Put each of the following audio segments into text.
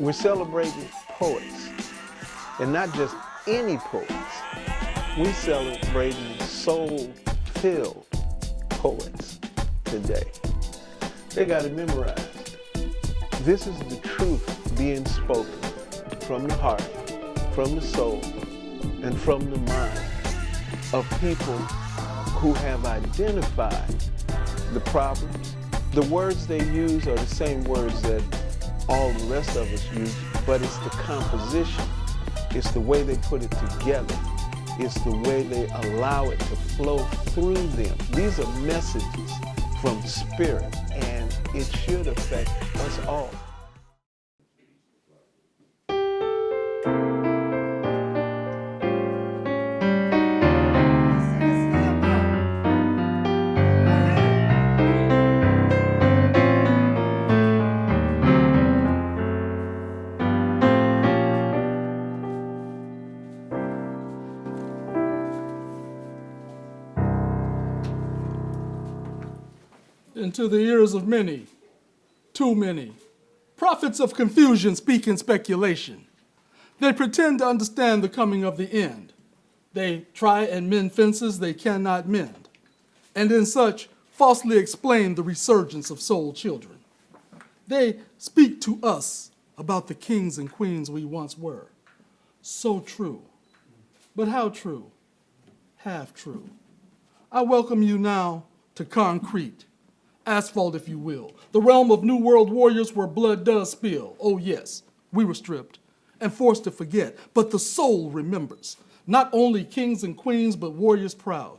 We're celebrating poets, and not just any poets. We're celebrating soul-filled poets today. They got it memorized. This is the truth being spoken from the heart, from the soul, and from the mind of people who have identified the problems. The words they use are the same words that all the rest of us use, but it's the composition. It's the way they put it together. It's the way they allow it to flow through them. These are messages from spirit, and it should affect us all. Into the ears of many, too many, prophets of confusion speak in speculation. They pretend to understand the coming of the end. They try and mend fences they cannot mend, and in such falsely explain the resurgence of soul children. They speak to us about the kings and queens we once were. So true. But how true? Half true. I welcome you now to concrete. Asphalt, if you will, the realm of New World warriors where blood does spill. Oh yes, we were stripped and forced to forget, but the soul remembers. Not only kings and queens, but warriors proud.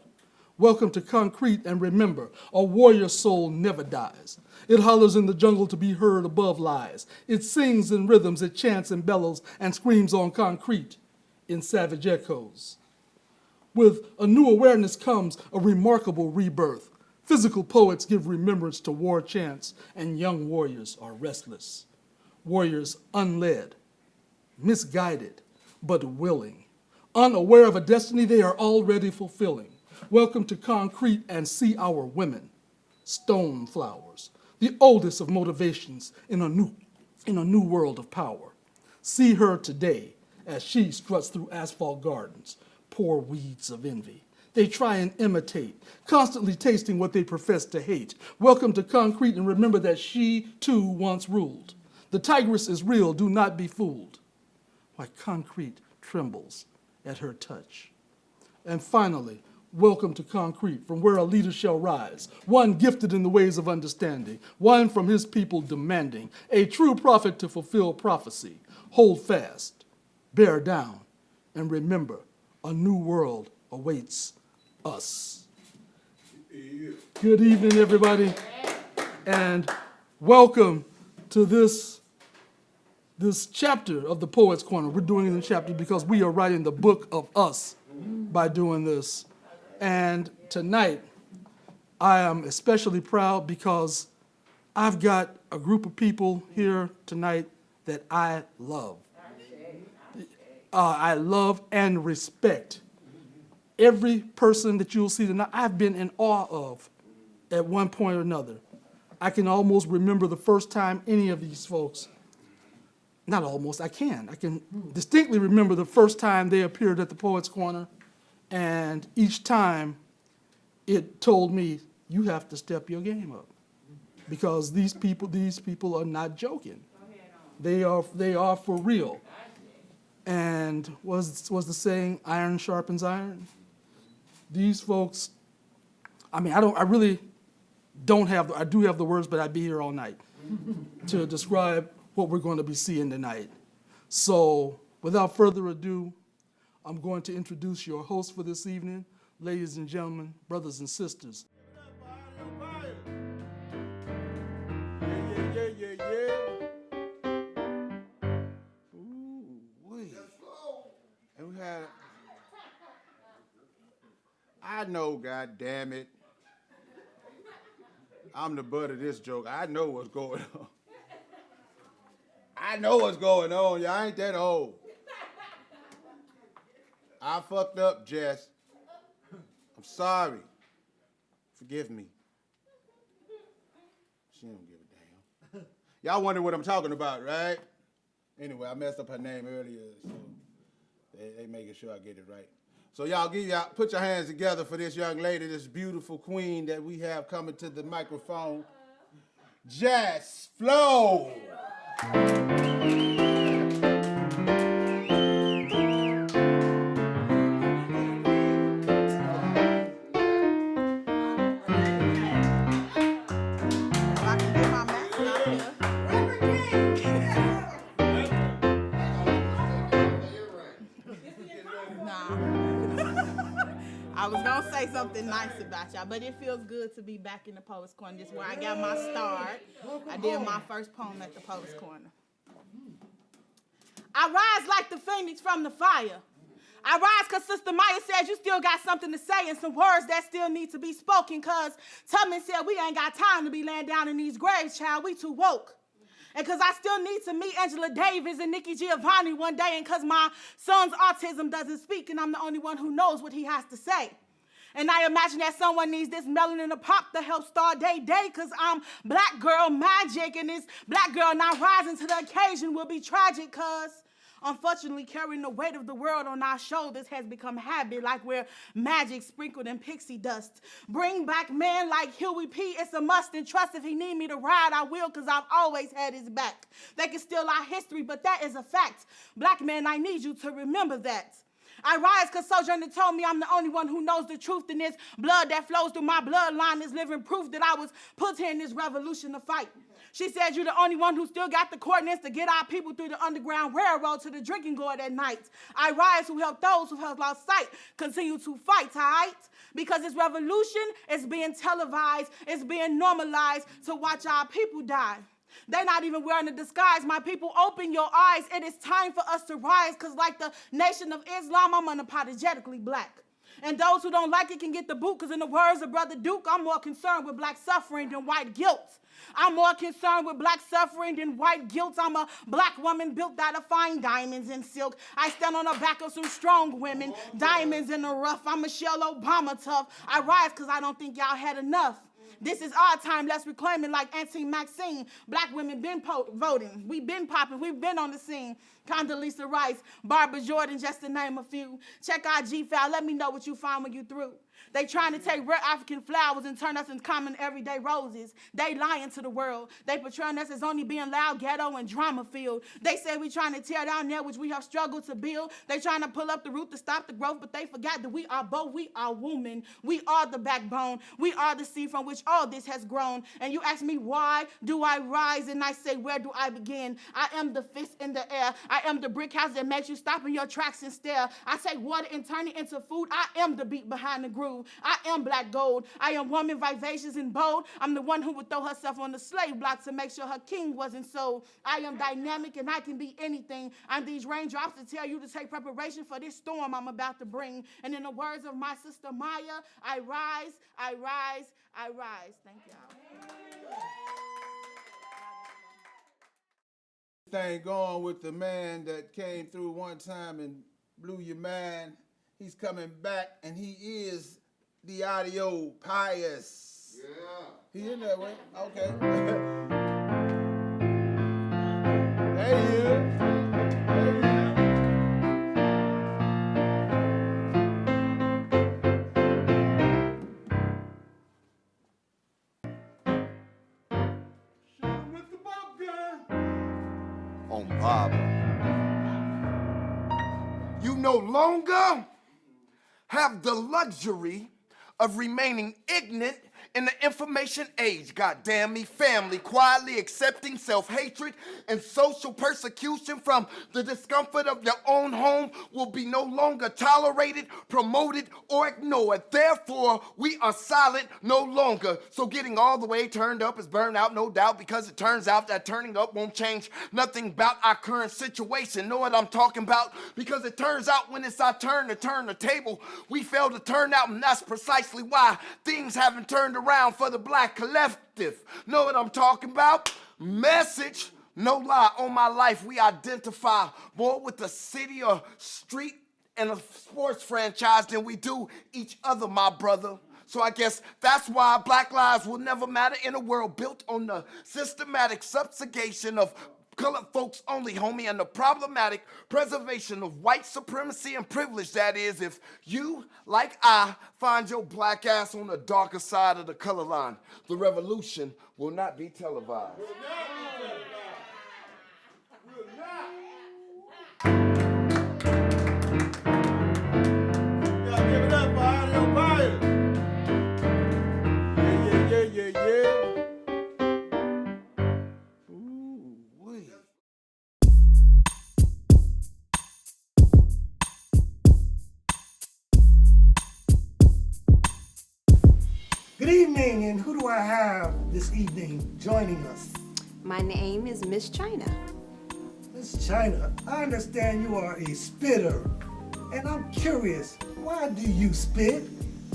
Welcome to concrete, and remember, a warrior soul never dies. It hollers in the jungle to be heard above lies. It sings in rhythms, it chants and bellows and screams on concrete in savage echoes. With a new awareness comes a remarkable rebirth. Physical poets give remembrance to war chants, and young warriors are restless. Warriors unled, misguided, but willing. Unaware of a destiny they are already fulfilling. Welcome to concrete, and see our women, stone flowers, the oldest of motivations in a new world of power. See her today as she struts through asphalt gardens, poor weeds of envy. They try and imitate, constantly tasting what they profess to hate. Welcome to concrete, and remember that she too once ruled. The tigress is real, do not be fooled. Why concrete trembles at her touch. And finally, welcome to concrete, from where a leader shall rise, one gifted in the ways of understanding, one from his people demanding, a true prophet to fulfill prophecy. Hold fast, bear down, and remember, a new world awaits us. Good evening, everybody, and welcome to this chapter of the Poets Corner. We're doing it in chapter because we are writing the book of us by doing this. And tonight, I am especially proud because I've got a group of people here tonight that I love. I love and respect. Every person that you'll see tonight, I've been in awe of at one point or another. I can almost remember the first time any of these folks, not almost, I can distinctly remember the first time they appeared at the Poets Corner, and each time it told me, you have to step your game up, because these people are not joking. They are for real. And was the saying, iron sharpens iron? These folks, I do have the words, but I'd be here all night to describe what we're going to be seeing tonight. So without further ado, I'm going to introduce your host for this evening, ladies and gentlemen, brothers and sisters. And we had, I know, God damn it. I'm the butt of this joke. I know what's going on. I know what's going on. Y'all ain't that old. I fucked up, Jess. I'm sorry. Forgive me. She don't give a damn. Y'all wonder what I'm talking about, right? Anyway, I messed up her name earlier, so they making sure I get it right. So y'all put your hands together for this young lady, this beautiful queen that we have coming to the microphone. Jazz Flow. I was gonna say something nice about y'all, but it feels good to be back in the Poets Corner. This is where I got my start. I did my first poem at the Poets Corner. I rise like the phoenix from the fire. I rise because Sister Maya says you still got something to say and some words that still need to be spoken, because Tubman said we ain't got time to be laying down in these graves, child. We too woke. And because I still need to meet Angela Davis and Nikki Giovanni one day, and because my son's autism doesn't speak and I'm the only one who knows what he has to say. And I imagine that someone needs this melanin to pop to help start day, because I'm black girl magic, and this black girl not rising to the occasion will be tragic, because unfortunately carrying the weight of the world on our shoulders has become habit, like we're magic sprinkled in pixie dust. Bring back men like Huey P. It's a must, and trust if he need me to ride, I will, because I've always had his back. They can steal our history, but that is a fact. Black men, I need you to remember that. I rise because Sojourner told me I'm the only one who knows the truth, and this blood that flows through my bloodline is living proof that I was put here in this revolution to fight. She said you're the only one who still got the coordinates to get our people through the Underground Railroad to the drinking gourd at night. I rise who help those who have lost sight continue to fight, all right? Because this revolution is being televised, it's being normalized to watch our people die. They're not even wearing a disguise. My people, open your eyes. It is time for us to rise, because like the Nation of Islam, I'm unapologetically black. And those who don't like it can get the boot, because in the words of Brother Duke, I'm more concerned with black suffering than white guilt. I'm more concerned with black suffering than white guilt. I'm a black woman built out of fine diamonds and silk. I stand on the back of some strong women, diamonds in the rough. I'm Michelle Obama tough. I rise because I don't think y'all had enough. This is our time. Let's reclaim it like Auntie Maxine. Black women been voting. We've been popping. We've been on the scene. Condoleezza Rice, Barbara Jordan, just to name a few. Check our G-File. Let me know what you find when you through. They trying to take rare African flowers and turn us into common everyday roses. They lying to the world. They portraying us as only being loud, ghetto, and drama-filled. They say we trying to tear down that which we have struggled to build. They trying to pull up the root to stop the growth, but they forgot that we are both. We are women. We are the backbone. We are the seed from which all this has grown. And you ask me, why do I rise? And I say, where do I begin? I am the fist in the air. I am the brick house that makes you stop in your tracks and stare. I take water and turn it into food. I am the beat behind the groove. I am black gold. I am woman vivacious and bold. I'm the one who would throw herself on the slave block to make sure her king wasn't sold. I am dynamic and I can be anything. I'm these raindrops to tell you to take preparation for this storm I'm about to bring. And in the words of my sister Maya, I rise, I rise, I rise. Thank y'all. Thing going with the man that came through one time and blew your mind. He's coming back, and he is the audio pious. Yeah. He in that way? Okay. There he is. There he is. With the bop gun. On Bob. You no longer have the luxury of remaining ignorant in the information age. Goddamn me, family quietly accepting self-hatred and social persecution from the discomfort of your own home will be no longer tolerated, promoted, or ignored. Therefore, we are silent no longer. So getting all the way turned up is burned out, no doubt, because it turns out that turning up won't change nothing about our current situation. Know what I'm talking about? Because it turns out when it's our turn to turn the table, we fail to turn out, and that's precisely why things haven't turned around for the black collective. Know what I'm talking about? Message, no lie, on my life, we identify more with the city or street and a sports franchise than we do each other, my brother. So I guess that's why Black lives will never matter in a world built on the systematic subjugation of Colored folks only, homie, and the problematic preservation of white supremacy and privilege. That is, if you, like I, find your black ass on the darker side of the color line, the revolution will not be televised. Y'all give it up for Audio Pious. Yeah. Ooh, wait. Good evening, and who do I have this evening joining us? My name is Miss China. Miss China, I understand you are a spitter, and I'm curious, why do you spit?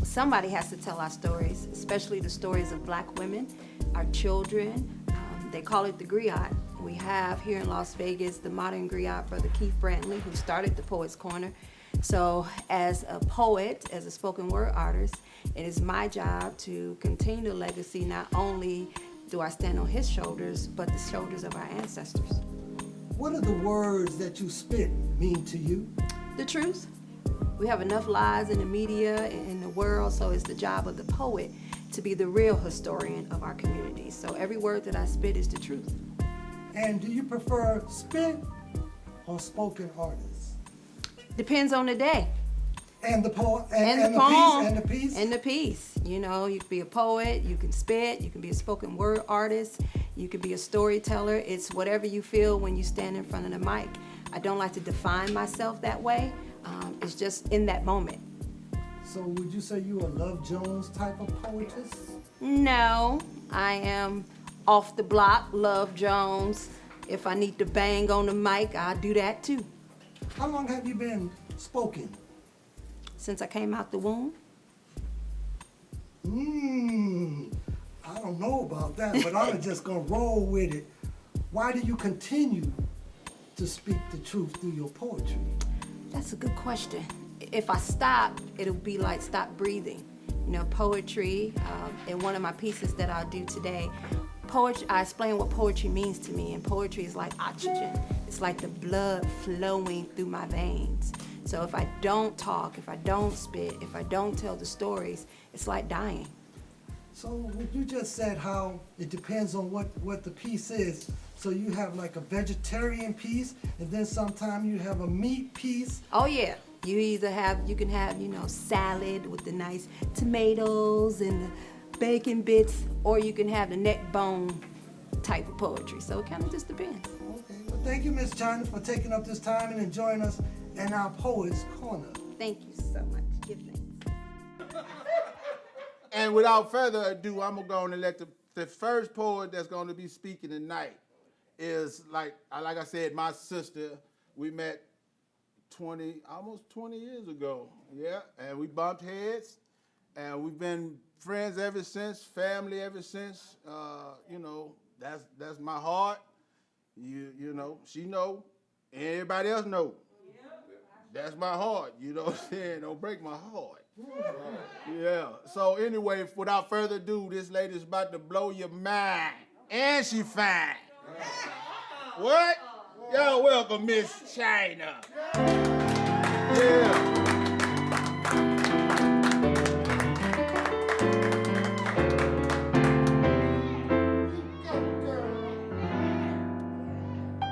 Somebody has to tell our stories, especially the stories of black women, our children. They call it the griot. We have here in Las Vegas the modern griot, Brother Keith Brantley, who started the Poets Corner. So as a poet, as a spoken word artist, it is my job to continue the legacy. Not only do I stand on his shoulders, but the shoulders of our ancestors. What do the words that you spit mean to you? The truth. We have enough lies in the media and in the world, so it's the job of the poet to be the real historian of our community. So every word that I spit is the truth. And do you prefer spit or spoken artists? Depends on the day. And the poem, And the the poem. piece, and the piece? And the piece. You know, you can be a poet, you can spit, you can be a spoken word artist, you can be a storyteller. It's whatever you feel when you stand in front of the mic. I don't like to define myself that way. It's just in that moment. So would you say you a Love Jones type of poetess? No, I am off the block, Love Jones. If I need to bang on the mic, I'll do that too. How long have you been spoken? Since I came out the womb. I don't know about that, but I'm just gonna roll with it. Why do you continue to speak the truth through your poetry? That's a good question. If I stop, it'll be like stop breathing. You know, poetry, in one of my pieces that I'll do today, I explain what poetry means to me, and poetry is like oxygen. It's like the blood flowing through my veins. So if I don't talk, if I don't spit, if I don't tell the stories, it's like dying. So what you just said how it depends on what the piece is. So you have like a vegetarian piece, and then sometime you have a meat piece. Oh yeah, you can have, you know, salad with the nice tomatoes and the bacon bits, or you can have the neck bone type of poetry. So it kind of just depends. Okay, well thank you, Miss China, for taking up this time and enjoying us in our Poets Corner. Thank you so much. Give thanks. And without further ado, I'm going to let the first poet that's going to be speaking tonight is, like I said, my sister. We met almost 20 years ago, yeah, and we bumped heads, and we've been friends ever since, family ever since. You know, that's my heart. You know, she know, and everybody else know. That's my heart, you know what I'm saying? Don't break my heart. Yeah. So anyway, without further ado, this lady's about to blow your mind. And she fine. What? Y'all welcome Miss China. Yeah.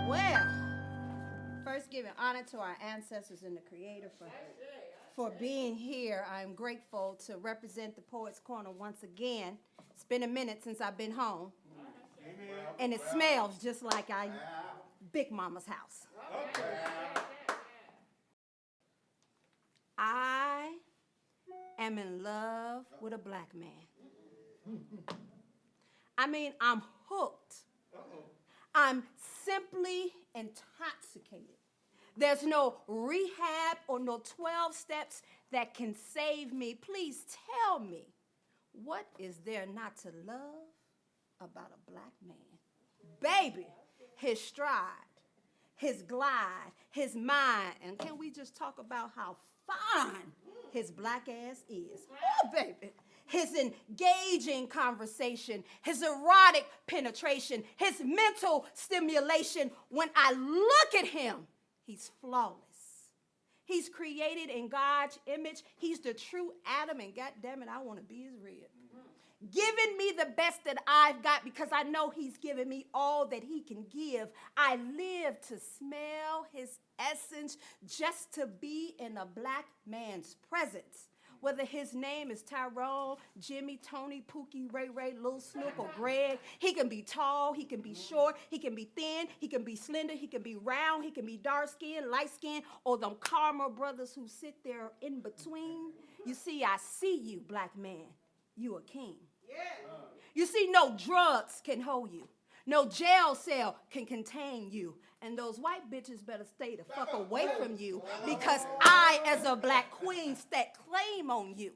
Well, first giving honor to our ancestors and the Creator for being here. I'm grateful to represent the Poets Corner once again. It's been a minute since I've been home. And it smells just like Big Mama's house. I am in love with a black man. I mean, I'm hooked. I'm simply intoxicated. There's no rehab or no 12 steps that can save me. Please tell me, what is there not to love about a black man? Baby, his stride, his glide, his mind, and can we just talk about how fine his black ass is? Oh, baby, his engaging conversation, his erotic penetration, his mental stimulation. When I look at him, he's flawless. He's created in God's image. He's the true Adam, and goddammit, I want to be his rib. Giving me the best that I've got because I know he's given me all that he can give. I live to smell his essence, just to be in a black man's presence. Whether his name is Tyrone, Jimmy, Tony, Pookie, Ray Ray, Lil Snoop, or Greg, he can be tall, he can be short, he can be thin, he can be slender, he can be round, he can be dark-skinned, light-skinned, or them Karma brothers who sit there in between. You see, I see you, black man. You a king. Yeah. You see, no drugs can hold you. No jail cell can contain you. And those white bitches better stay the fuck away from you, because I, as a black queen, stake claim on you.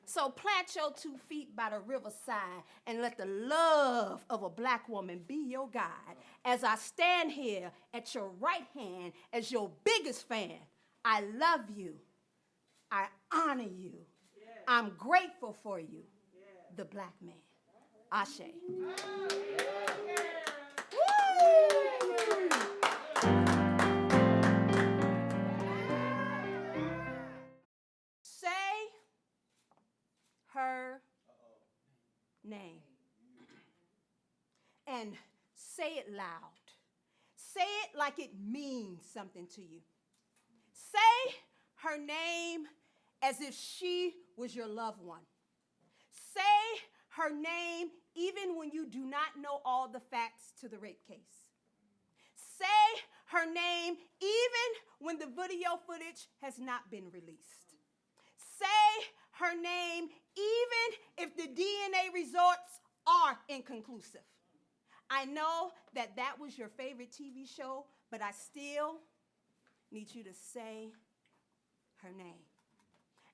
So plant your 2 feet by the riverside and let the love of a black woman be your guide. As I stand here at your right hand as your biggest fan, I love you. I honor you. I'm grateful for you, the black man. Ashe. Say her name. And say it loud. Say it like it means something to you. Say her name as if she was your loved one. Say her name even when you do not know all the facts to the rape case. Say her name even when the video footage has not been released. Say her name even if the DNA results are inconclusive. I know that that was your favorite TV show, but I still need you to say her name.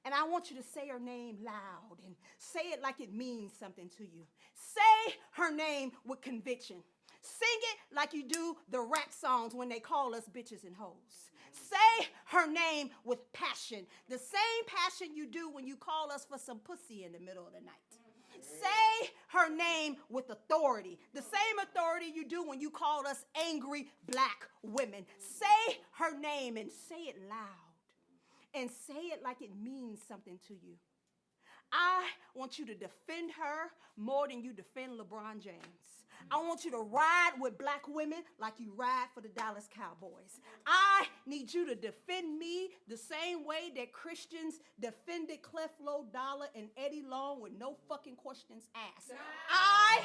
And I want you to say her name loud and say it like it means something to you. Say her name with conviction. Sing it like you do the rap songs when they call us bitches and hoes. Say her name with passion, the same passion you do when you call us for some pussy in the middle of the night. Say her name with authority, the same authority you do when you call us angry black women. Say her name and say it loud. And say it like it means something to you. I want you to defend her more than you defend LeBron James. I want you to ride with black women like you ride for the Dallas Cowboys. I need you to defend me the same way that Christians defended Creflo Dollar and Eddie Long with no fucking questions asked. I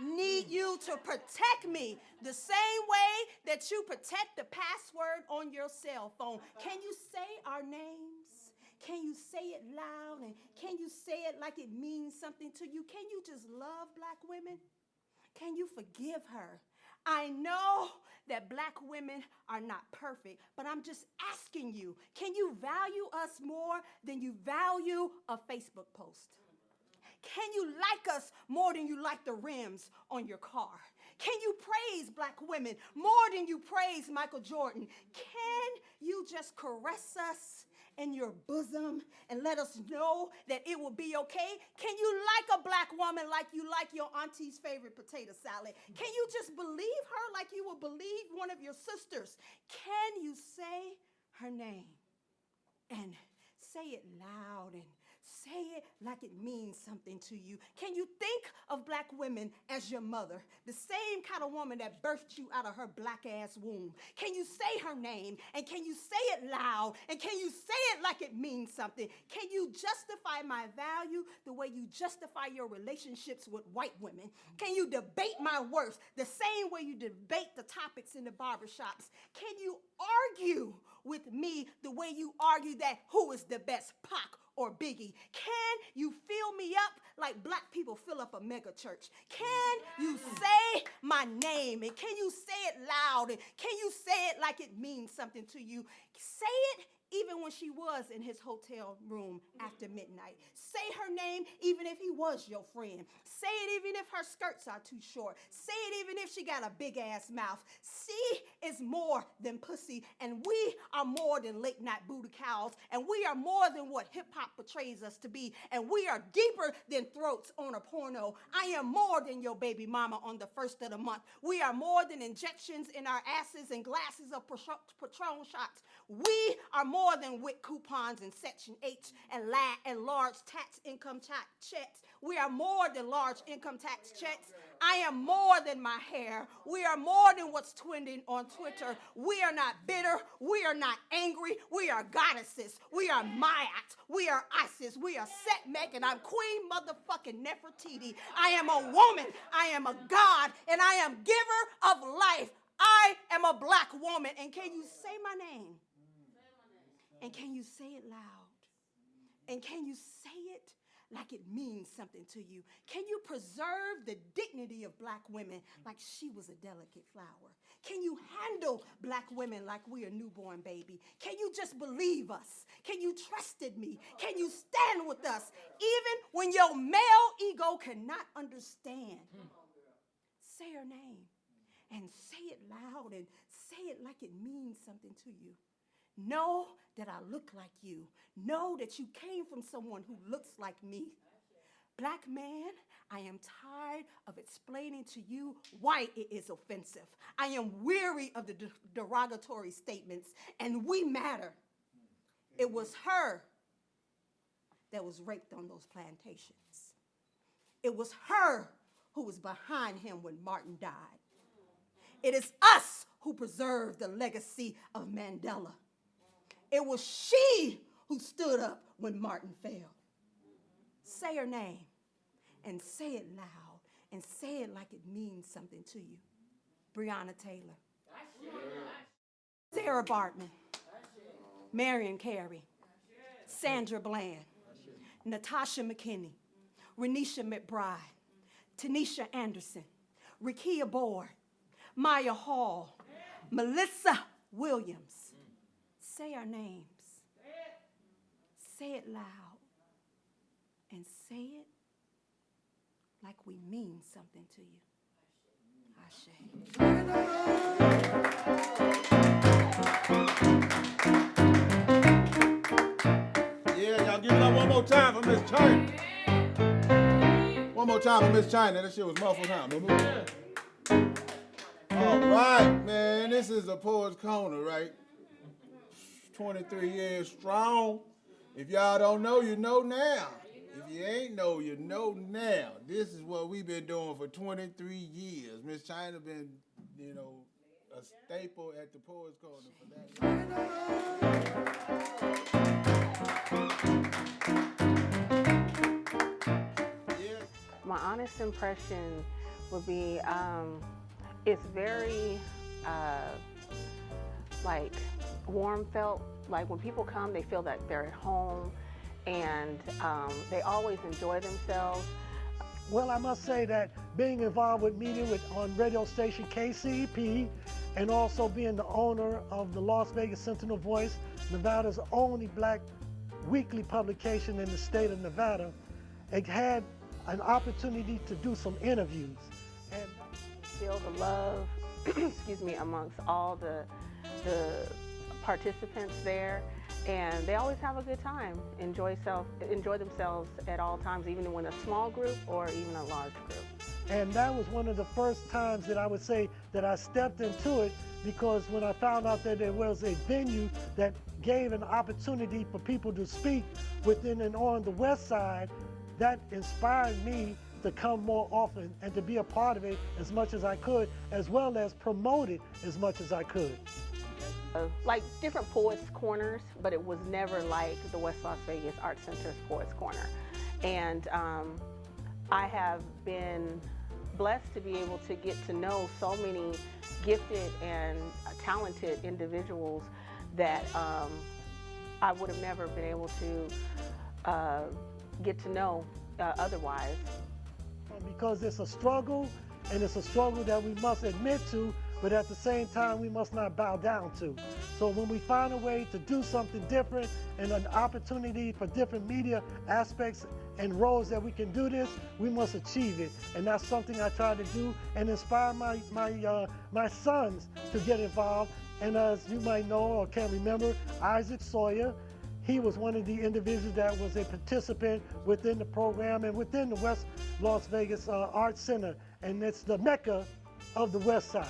need you to protect me the same way that you protect the password on your cell phone. Can you say our names? Can you say it loud? And can you say it like it means something to you? Can you just love black women? Can you forgive her? I know that black women are not perfect, but I'm just asking you, can you value us more than you value a Facebook post? Can you like us more than you like the rims on your car? Can you praise black women more than you praise Michael Jordan? Can you just caress us in your bosom and let us know that it will be okay? Can you like a black woman like you like your auntie's favorite potato salad? Can you just believe her like you would believe one of your sisters? Can you say her name and say it loud and say it like it means something to you? Can you think of black women as your mother, the same kind of woman that birthed you out of her black-ass womb? Can you say her name, and can you say it loud, and can you say it like it means something? Can you justify my value the way you justify your relationships with white women? Can you debate my worth the same way you debate the topics in the barbershops? Can you argue with me the way you argue that who is the best, Pac or Biggie? Can you fill me up like black people fill up a mega church? Can you say my name, and can you say it loud, and can you say it like it means something to you? Say it even when she was in his hotel room after midnight. Say her name even if he was your friend. Say it even if her skirts are too short. Say it even if she got a big ass mouth. She is more than pussy, and we are more than late night booty calls, and we are more than what hip hop portrays us to be, and we are deeper than throats on a porno. I am more than your baby mama on the first of the month. We are more than injections in our asses and glasses of Patron shots. We are more than WIC coupons and Section H and large tax income tax checks. We are more than large income tax checks. I am more than my hair. We are more than what's trending on Twitter. We are not bitter. We are not angry. We are goddesses. We are Mayat. We are Isis. We are Setmek, and I'm Queen motherfucking Nefertiti. I am a woman. I am a god, and I am giver of life. I am a black woman. And can you say my name? And can you say it loud? And can you say it like it means something to you? Can you preserve the dignity of black women like she was a delicate flower? Can you handle black women like we a newborn baby? Can you just believe us? Can you trust in me? Can you stand with us even when your male ego cannot understand? Say her name and say it loud and say it like it means something to you. Know that I look like you. Know that you came from someone who looks like me. Black man, I am tired of explaining to you why it is offensive. I am weary of the derogatory statements, and we matter. It was her that was raped on those plantations. It was her who was behind him when Martin died. It is us who preserved the legacy of Mandela. It was she who stood up when Martin fell. Say her name and say it loud and say it like it means something to you. Breonna Taylor. Sarah Bartman. Marion Carey. Sandra Bland. Natasha McKinney. Renisha McBride. Tanisha Anderson. Rekia Board. Maya Hall. Melissa Williams. Say our names. Say it loud. And say it like we mean something to you. Ashe. Yeah, y'all give it up one more time for Miss China. One more time for Miss China. That shit was muffled, huh? All right, man. This is the Poets Corner, right? 23 years strong. If y'all don't know, you know now. If you ain't know, you know now. This is what we've been doing for 23 years. Miss China been, a staple at the Poets Corner for that. Yeah. My honest impression would be, it's very, warm felt. Like when people come, they feel that they're at home, and they always enjoy themselves. Well, I must say that being involved with media on radio station KCEP, and also being the owner of the Las Vegas Sentinel Voice, Nevada's only black weekly publication in the state of Nevada, it had an opportunity to do some interviews. And feel the love, amongst all the participants there, and they always have a good time, enjoy themselves at all times, even when a small group or even a large group. And that was one of the first times that I would say that I stepped into it, because when I found out that there was a venue that gave an opportunity for people to speak within and on the West Side, that inspired me to come more often and to be a part of it as much as I could, as well as promote it as much as I could. Like different Poets Corners, but it was never like the West Las Vegas Art Center's Poets Corner. And I have been blessed to be able to get to know so many gifted and talented individuals that I would have never been able to get to know otherwise. Because it's a struggle, and it's a struggle that we must admit to, but at the same time, we must not bow down to. So when we find a way to do something different and an opportunity for different media aspects and roles that we can do this, we must achieve it. And that's something I try to do and inspire my sons to get involved. And as you might know or can remember, Isaac Sawyer, he was one of the individuals that was a participant within the program and within the West Las Vegas Arts Center. And it's the mecca of the West Side.